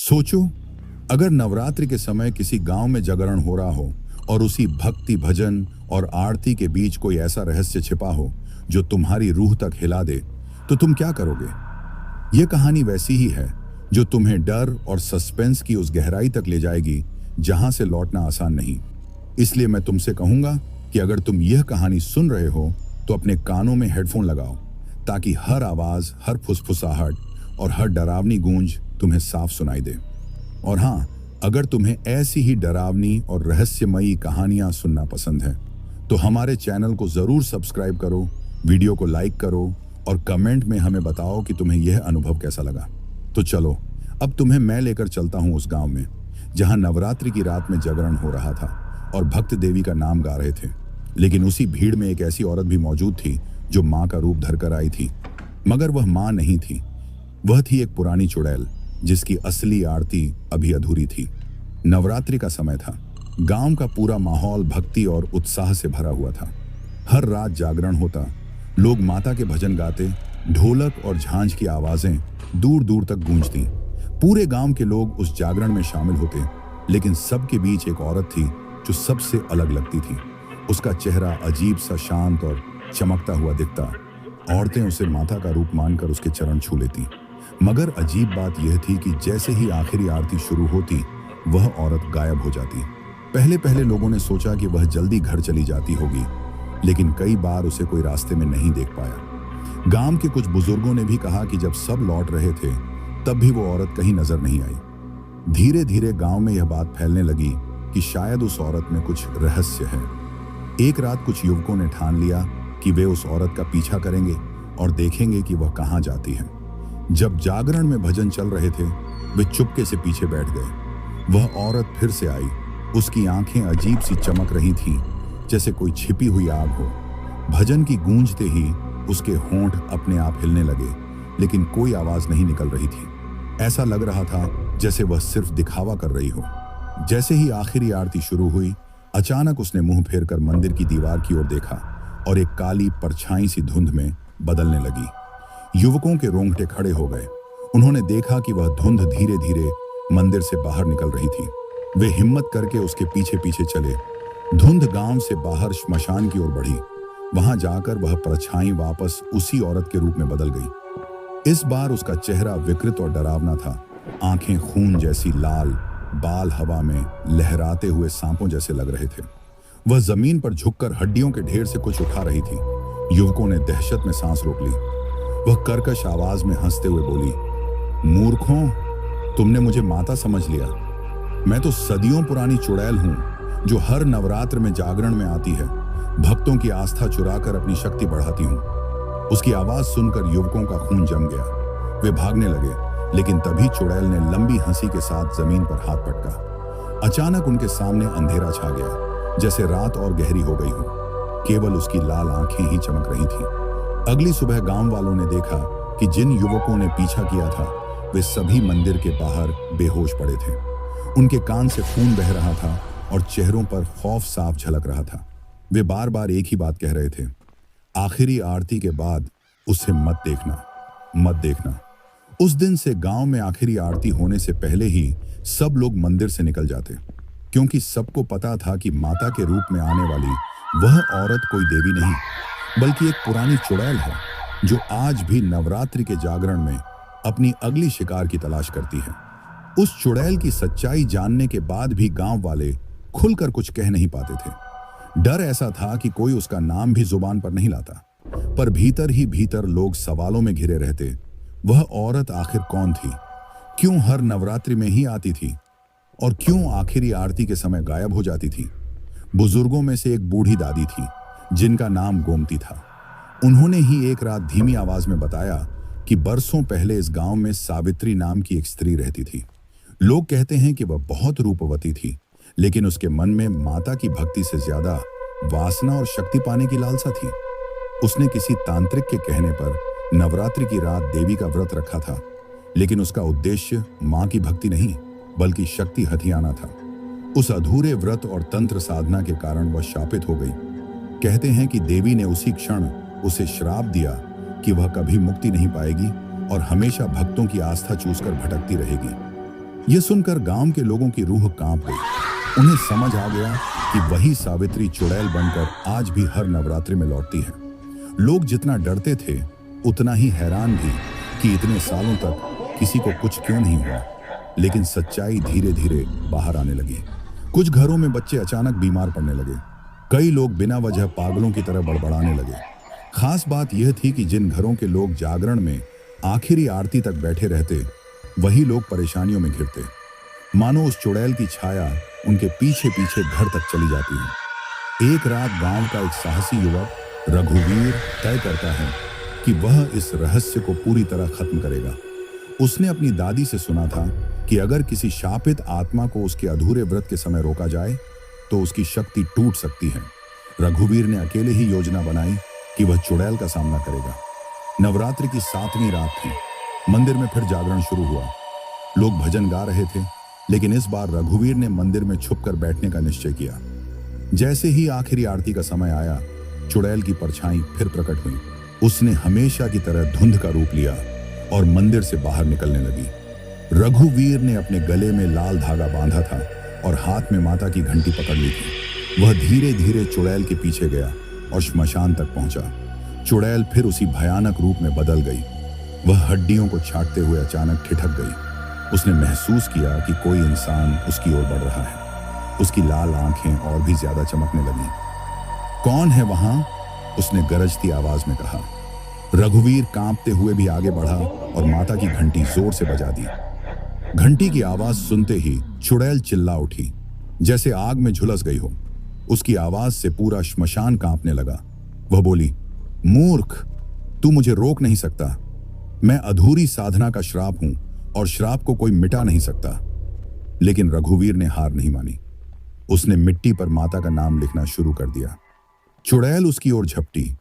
सोचो, अगर नवरात्रि के समय किसी गांव में जागरण हो रहा हो और उसी भक्ति भजन और आरती के बीच कोई ऐसा रहस्य छिपा हो जो तुम्हारी रूह तक हिला दे, तो तुम क्या करोगे? यह कहानी वैसी ही है जो तुम्हें डर और सस्पेंस की उस गहराई तक ले जाएगी जहां से लौटना आसान नहीं। इसलिए मैं तुमसे कहूंगा कि अगर तुम यह कहानी सुन रहे हो तो अपने कानों में हेडफोन लगाओ, ताकि हर आवाज, हर फुसफुसाहट और हर डरावनी गूंज तुम्हें साफ सुनाई दे। और हाँ, अगर तुम्हें ऐसी ही डरावनी और रहस्यमयी कहानियां सुनना पसंद है तो हमारे चैनल को जरूर सब्सक्राइब करो, वीडियो को लाइक करो और कमेंट में हमें बताओ कि तुम्हें यह अनुभव कैसा लगा। तो चलो, अब तुम्हें मैं लेकर चलता हूं उस गांव में जहां नवरात्रि की रात में जागरण हो रहा था और भक्त देवी का नाम गा रहे थे। लेकिन उसी भीड़ में एक ऐसी औरत भी मौजूद थी जो माँ का रूप धरकर आई थी। मगर वह माँ नहीं थी, वह थी एक पुरानी चुड़ैल जिसकी असली आरती अभी अधूरी थी। नवरात्रि का समय था, गांव का पूरा माहौल भक्ति और उत्साह से भरा हुआ था। हर रात जागरण होता, लोग माता के भजन गाते, ढोलक और झांझ की आवाजें दूर दूर तक गूंजती। पूरे गांव के लोग उस जागरण में शामिल होते, लेकिन सबके बीच एक औरत थी जो सबसे अलग लगती थी। उसका चेहरा अजीब सा शांत और चमकता हुआ दिखता। औरतें उसे माता का रूप मानकर उसके चरण छू लेती। मगर अजीब बात यह थी कि जैसे ही आखिरी आरती शुरू होती, वह औरत गायब हो जाती। पहले पहले लोगों ने सोचा कि वह जल्दी घर चली जाती होगी, लेकिन कई बार उसे कोई रास्ते में नहीं देख पाया। गांव के कुछ बुजुर्गों ने भी कहा कि जब सब लौट रहे थे तब भी वो औरत कहीं नजर नहीं आई। धीरे धीरे गांव में यह बात फैलने लगी कि शायद उस औरत में कुछ रहस्य है। एक रात कुछ युवकों ने ठान लिया कि वे उस औरत का पीछा करेंगे और देखेंगे कि वह कहां जाती है। जब जागरण में भजन चल रहे थे, वे चुपके से पीछे बैठ गए। वह औरत फिर से आई। उसकी आंखें अजीब सी चमक रही थीं, जैसे कोई छिपी हुई आग हो। भजन की गूंजते ही उसके होंठ अपने आप हिलने लगे, लेकिन कोई आवाज नहीं निकल रही थी। ऐसा लग रहा था जैसे वह सिर्फ दिखावा कर रही हो। जैसे ही आखिरी आरती शुरू हुई, अचानक उसने मुंह फेरकर मंदिर की दीवार की ओर देखा और एक काली परछाई सी धुंध में बदलने लगी। युवकों के रोंगटे खड़े हो गए। उन्होंने देखा कि वह धुंध धीरे धीरे मंदिर से बाहर निकल रही थी। वे हिम्मत करके उसके पीछे पीछे चले। धुंध गांव से बाहर श्मशान की ओर बढ़ी। वहां जाकर वह परछाई वापस उसी औरत के रूप में बदल गई। इस बार उसका चेहरा विकृत और डरावना था। आंखें खून जैसी लाल, बाल हवा में लहराते हुए सांपों जैसे लग रहे थे। वह जमीन पर झुककर हड्डियों के ढेर से कुछ उठा रही थी। युवकों ने दहशत में सांस रोक ली। वह कर्कश आवाज में हंसते हुए बोली, मूर्खों, तुमने मुझे माता समझ लिया। मैं तो सदियों पुरानी चुड़ैल हूं जो हर नवरात्र में जागरण में आती है, भक्तों की आस्था चुराकर अपनी शक्ति बढ़ाती हूं। उसकी आवाज सुनकर युवकों का खून जम गया। वे भागने लगे, लेकिन तभी चुड़ैल ने लंबी हंसी के साथ जमीन पर हाथ पटका। अचानक उनके सामने अंधेरा छा गया, जैसे रात और गहरी हो गई हो। केवल उसकी लाल आंखें ही चमक रही थीं। अगली सुबह गांव वालों ने देखा कि जिन युवकों ने पीछा किया था वे सभी मंदिर के बाहर बेहोश पड़े थे। उनके कान से खून बह रहा था और चेहरों पर खौफ साफ झलक रहा था। वे बार बार एक ही बात कह रहे थे, आखिरी आरती के बाद उसे मत देखना, मत देखना। उस दिन से गांव में आखिरी आरती होने से पहले ही सब लोग मंदिर से निकल जाते, क्योंकि सबको पता था कि माता के रूप में आने वाली वह औरत कोई देवी नहीं, बल्कि एक पुरानी चुड़ैल है जो आज भी नवरात्रि के जागरण में अपनी अगली शिकार की तलाश करती है। उस चुड़ैल की सच्चाई जानने के बाद भी गांव वाले खुलकर कुछ कह नहीं पाते थे। डर ऐसा था कि कोई उसका नाम भी जुबान पर नहीं लाता। पर भीतर ही भीतर लोग सवालों में घिरे रहते। वह औरत आखिर कौन थी? क्यों हर नवरात्रि में ही आती थी? और क्यों आखिरी आरती के समय गायब हो जाती थी? बुजुर्गों में से एक बूढ़ी दादी थी जिनका नाम गोमती था। उन्होंने ही एक रात धीमी आवाज में बताया कि बरसों पहले इस गांव में सावित्री नाम की एक स्त्री रहती थी। लोग कहते हैं कि वह बहुत रूपवती थी, लेकिन उसके मन में माता की भक्ति से ज्यादा वासना और शक्ति पाने की लालसा थी। उसने किसी तांत्रिक के कहने पर नवरात्रि की रात देवी का व्रत रखा था, लेकिन उसका उद्देश्य मां की भक्ति नहीं बल्कि शक्ति हथियाना था। उस अधूरे व्रत और तंत्र साधना के कारण वह शापित हो गई। कहते हैं कि देवी ने उसी क्षण उसे श्राप दिया कि वह कभी मुक्ति नहीं पाएगी और हमेशा भक्तों की आस्था चूसकर भटकती रहेगी। यह सुनकर गांव के लोगों की रूह कांप गई। उन्हें समझ आ गया कि वही सावित्री चुड़ैल बनकर आज भी हर नवरात्रि में लौटती है। लोग जितना डरते थे उतना ही हैरान भी कि इतने सालों तक किसी को कुछ क्यों नहीं हुआ। लेकिन सच्चाई धीरे धीरे बाहर आने लगी। कुछ घरों में बच्चे अचानक बीमार पड़ने लगे। कई लोग बिना वजह पागलों की तरह बड़बड़ाने लगे। खास बात यह थी कि जिन घरों के लोग जागरण में आखिरी आरती तक बैठे रहते, वही लोग परेशानियों में घिरते। मानो उस चुड़ैल की छाया उनके पीछे पीछे घर तक चली जाती है। एक रात गांव का एक साहसी युवक रघुवीर तय करता है कि वह इस रहस्य को पूरी तरह खत्म करेगा। उसने अपनी दादी से सुना था कि अगर किसी शापित आत्मा को उसके अधूरे व्रत के समय रोका जाए तो उसकी शक्ति टूट सकती है। रघुवीर ने अकेले ही योजना बनाई कि वह चुड़ैल का सामना करेगा। नवरात्रि की 7वीं रात थी। मंदिर में फिर जागरण शुरू हुआ। लोग भजन गा रहे थे, लेकिन इस बार रघुवीर ने मंदिर में छुपकर बैठने का निश्चय किया। जैसे ही आखिरी आरती का समय आया, चुड़ैल की परछाई फिर प्रकट हुई। उसने हमेशा की तरह धुंध का रूप लिया और मंदिर से बाहर निकलने लगी। रघुवीर ने अपने गले में लाल धागा बांधा था और हाथ में माता की घंटी पकड़ ली थी। वह धीरे धीरे चुड़ैल के पीछे गया और श्मशान तक पहुंचा। चुड़ैल फिर उसी भयानक रूप में बदल गई। वह हड्डियों को छाटते हुए अचानक ठिठक गई। उसने महसूस किया कि कोई इंसान उसकी ओर बढ़ रहा है। उसकी लाल आंखें और भी ज्यादा चमकने लगीं। कौन है वहां? उसने गरजती आवाज में कहा। रघुवीर कांपते हुए भी आगे बढ़ा और माता की घंटी जोर से बजा दी। घंटी की आवाज सुनते ही चुड़ैल चिल्ला उठी, जैसे आग में झुलस गई हो। उसकी आवाज से पूरा श्मशान कांपने लगा। वह बोली, मूर्ख, तू मुझे रोक नहीं सकता। मैं अधूरी साधना का श्राप हूं और श्राप को कोई मिटा नहीं सकता। लेकिन रघुवीर ने हार नहीं मानी। उसने मिट्टी पर माता का नाम लिखना शुरू कर दिया। चुड़ैल उसकी ओर झपटी।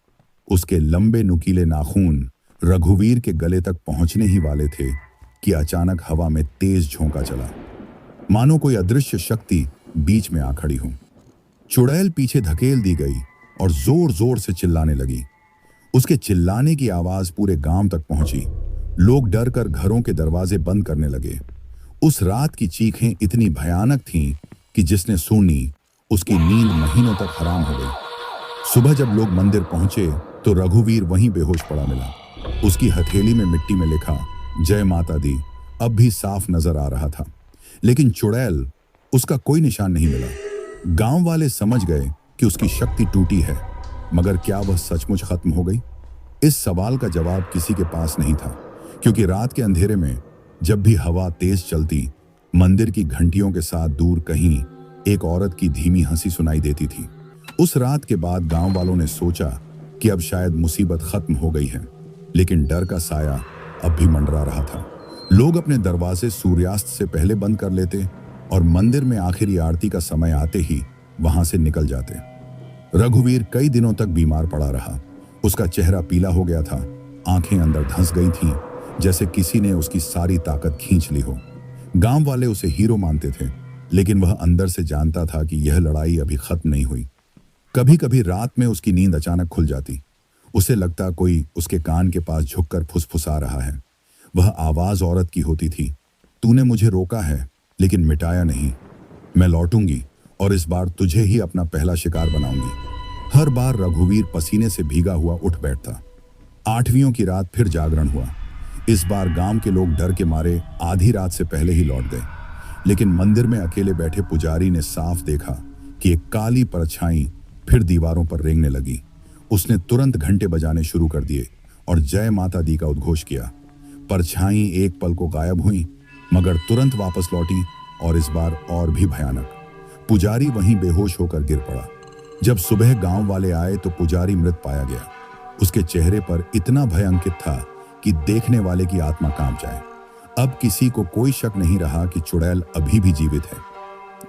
उसके लंबे नुकीले नाखून रघुवीर के गले तक पहुंचने ही वाले थे कि अचानक हवा में तेज झोंका चला, मानो कोई अदृश्य शक्ति बीच में आ खड़ी हो। चुड़ैल पीछे धकेल दी गई और जोर जोर से चिल्लाने लगी। उसके चिल्लाने की आवाज पूरे गांव तक पहुंची। लोग डर कर घरों के दरवाजे बंद करने लगे। उस रात की चीखें इतनी भयानक थीं कि जिसने सुनी उसकी नींद महीनों तक हराम हो गई। सुबह जब लोग मंदिर पहुंचे तो रघुवीर वहीं बेहोश पड़ा मिला। उसकी हथेली में मिट्टी में लिखा जय माता दी अब भी साफ नजर आ रहा था, लेकिन चुड़ैल उसका कोई निशान नहीं मिला। गांव वाले समझ गए कि उसकी शक्ति टूटी है, मगर क्या वह सचमुच खत्म हो गई? इस सवाल का जवाब किसी के पास नहीं था, क्योंकि रात के अंधेरे में जब भी हवा तेज चलती, मंदिर की घंटियों के साथ दूर कहीं एक औरत की धीमी हंसी सुनाई देती थी। उस रात के बाद गांव वालों ने सोचा कि अब शायद मुसीबत खत्म हो गई है, लेकिन डर का साया अब भी मंडरा रहा था। लोग अपने दरवाजे सूर्यास्त से पहले बंद कर लेते और मंदिर में आखिरी आरती का समय आते ही वहां से निकल जाते। रघुवीर कई दिनों तक बीमार पड़ा रहा। उसका चेहरा पीला हो गया था, आंखें अंदर धंस गई थीं, जैसे किसी ने उसकी सारी ताकत खींच ली हो। गांव वाले उसे हीरो मानते थे, लेकिन वह अंदर से जानता था कि यह लड़ाई अभी खत्म नहीं हुई। कभी कभी रात में उसकी नींद अचानक खुल जाती। उसे लगता कोई उसके कान के पास झुककर फुसफुसा रहा है। वह आवाज औरत की होती थी, तूने मुझे रोका है लेकिन मिटाया नहीं। मैं लौटूंगी और इस बार तुझे ही अपना पहला शिकार बनाऊंगी। हर बार रघुवीर पसीने से भीगा हुआ उठ बैठता। 8वीं की रात फिर जागरण हुआ। इस बार गांव के लोग डर के मारे आधी रात से पहले ही लौट गए, लेकिन मंदिर में अकेले बैठे पुजारी ने साफ देखा कि एक काली परछाई फिर दीवारों पर रेंगने लगी। उसने तुरंत घंटे बजाने शुरू कर दिए और जय माता दी का उद्घोष किया। परछाई एक पल को गायब हुई, मगर तुरंत वापस लौटी और इस बार और भी भयानक। पुजारी वहीं बेहोश होकर गिर पड़ा। जब सुबह गांव वाले आए तो पुजारी मृत पाया गया। उसके चेहरे पर इतना भय अंकित था कि देखने वाले की आत्मा कांप जाए। अब किसी को कोई शक नहीं रहा कि चुड़ैल अभी भी जीवित है,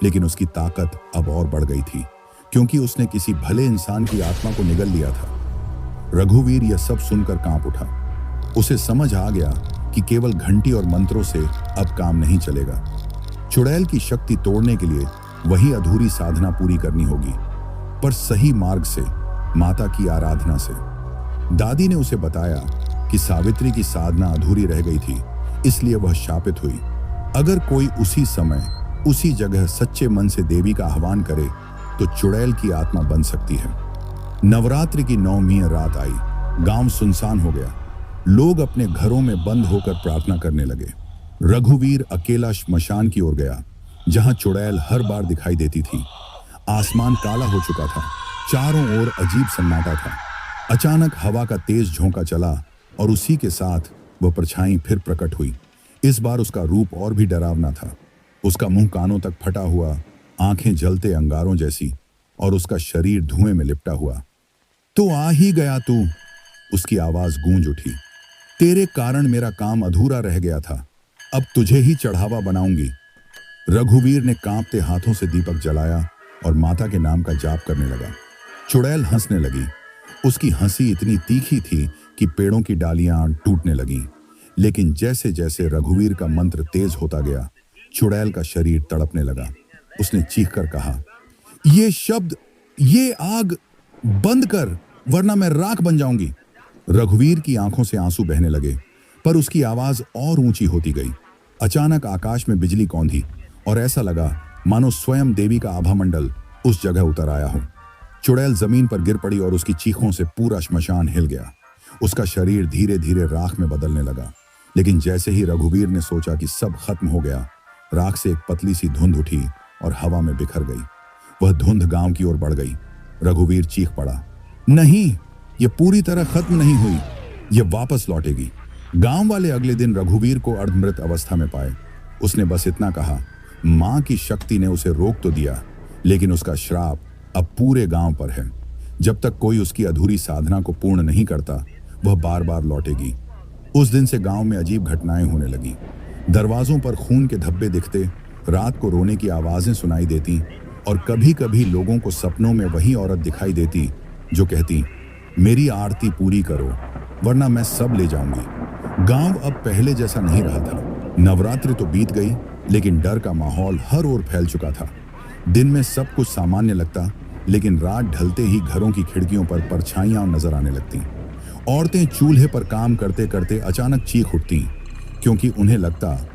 लेकिन उसकी ताकत अब और बढ़ गई थी, क्योंकि उसने किसी भले इंसान की आत्मा को निगल लिया था। रघुवीर यह सब सुनकर कांप उठा। उसे समझ आ गया कि केवल घंटी और मंत्रों से अब काम नहीं चलेगा। चुड़ैल की शक्ति तोड़ने के लिए वही अधूरी साधना पूरी करनी होगी, पर सही मार्ग से, माता की आराधना से। दादी ने उसे बताया कि सावित्री की साधना अधूरी रह गई थी, इसलिए वह शापित हुई। अगर कोई उसी समय उसी जगह सच्चे मन से देवी का आह्वान करे तो चुड़ैल की आत्मा बन सकती है। नवरात्रि की 9वीं रात आई। गांव सुनसान हो गया। लोग अपने घरों में बंद होकर प्रार्थना करने लगे। रघुवीर अकेला श्मशान की ओर गया, जहां चुड़ैल हर बार दिखाई देती थी। आसमान काला हो चुका था। चारों ओर अजीब सन्नाटा था। अचानक हवा का तेज झोंका चला और उसी के साथ वह परछाई फिर प्रकट हुई। इस बार उसका रूप और भी डरावना था। उसका मुंह कानों तक फटा हुआ, आंखें जलते अंगारों जैसी, और उसका शरीर धुएं में लिपटा हुआ। तो आ ही गया तू, उसकी आवाज गूंज उठी। तेरे कारण मेरा काम अधूरा रह गया था, अब तुझे ही चढ़ावा बनाऊंगी। रघुवीर ने कांपते हाथों से दीपक जलाया और माता के नाम का जाप करने लगा। चुड़ैल हंसने लगी। उसकी हंसी इतनी तीखी थी कि पेड़ों की डालियां टूटने लगीं। लेकिन जैसे जैसे रघुवीर का मंत्र तेज होता गया, चुड़ैल का शरीर तड़पने लगा। उसने चीखकर कहा, ये शब्द, ये आग बंद कर, वरना मैं राख बन जाऊंगी। रघुवीर की आंखों से आंसू बहने लगे, पर उसकी आवाज और ऊंची होती गई। अचानक आकाश में बिजली कौंधी और ऐसा लगा मानो स्वयं देवी का आभा मंडल उस जगह उतर आया हो। चुड़ैल जमीन पर गिर पड़ी और उसकी चीखों से पूरा श्मशान हिल गया। उसका शरीर धीरे धीरे राख में बदलने लगा। लेकिन जैसे ही रघुवीर ने सोचा कि सब खत्म हो गया, राख से एक पतली सी धुंध उठी और हवा में बिखर गई। वह धुंध गांव की ओर बढ़ गई। रघुवीर चीख पड़ा, नहीं, यह पूरी तरह खत्म नहीं हुई, यह वापस लौटेगी। गांव वाले अगले दिन रघुवीर को अर्धमृत अवस्था में पाए। उसने बस इतना कहा, मां की शक्ति ने उसे रोक तो दिया, लेकिन उसका श्राप अब पूरे गांव पर है। जब तक कोई उसकी अधूरी साधना को पूर्ण नहीं करता, वह बार बार लौटेगी। उस दिन से गांव में अजीब घटनाएं होने लगी। दरवाजों पर खून के धब्बे दिखते, रात को रोने की आवाजें सुनाई देती, और कभी कभी लोगों को सपनों में वही औरत दिखाई देती जो कहती, मेरी आरती पूरी करो, वरना मैं सब ले जाऊंगी। गांव अब पहले जैसा नहीं रहा था। नवरात्रि तो बीत गई, लेकिन डर का माहौल हर ओर फैल चुका था। दिन में सब कुछ सामान्य लगता, लेकिन रात ढलते ही घरों की खिड़कियों पर परछाइयां नजर आने लगती। औरतें चूल्हे पर काम करते करते अचानक चीख उठती, क्योंकि उन्हें लगता